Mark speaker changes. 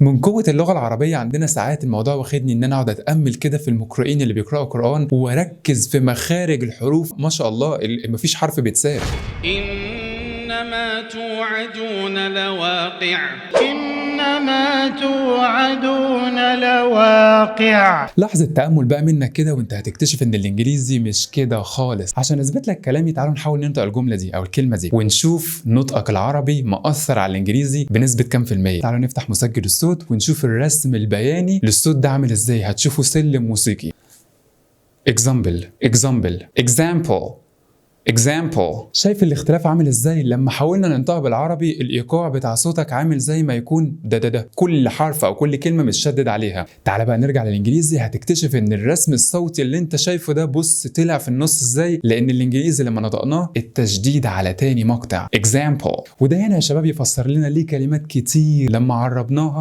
Speaker 1: من قوة اللغة العربية عندنا ساعات الموضوع واخدني ان انا اقعد اتأمل كده في المقرئين اللي بيقرأوا قرآن واركز في مخارج الحروف. ما شاء الله مفيش حرف بيتساب.
Speaker 2: إنما توعدون لواقع.
Speaker 3: إنما توعدون لواقع.
Speaker 1: لحظة تأمل بقى منك كده وانت هتكتشف ان الانجليزي مش كده خالص. عشان اثبت لك كلامي تعالوا نحاول ننطق الجملة دي او الكلمة دي ونشوف نطقك العربي مؤثر على الانجليزي بنسبة كام في المية. تعالوا نفتح مسجل الصوت ونشوف الرسم البياني للصوت ده عامل ازاي. هتشوفوا سلم موسيقي. example. شايف الاختلاف عامل ازاي؟ لما حاولنا ننطق بالعربي الايقاع بتاع صوتك عامل زي ما يكون ده كل حرف او كل كلمه متشدد عليها. تعال بقى نرجع للانجليزي هتكتشف ان الرسم الصوتي اللي انت شايفه ده بص طلع في النص ازاي، لان الانجليزي لما نطقناه التشديد على تاني مقطع example. وده هنا يا شباب يفسر لنا ليه كلمات كتير لما عربناها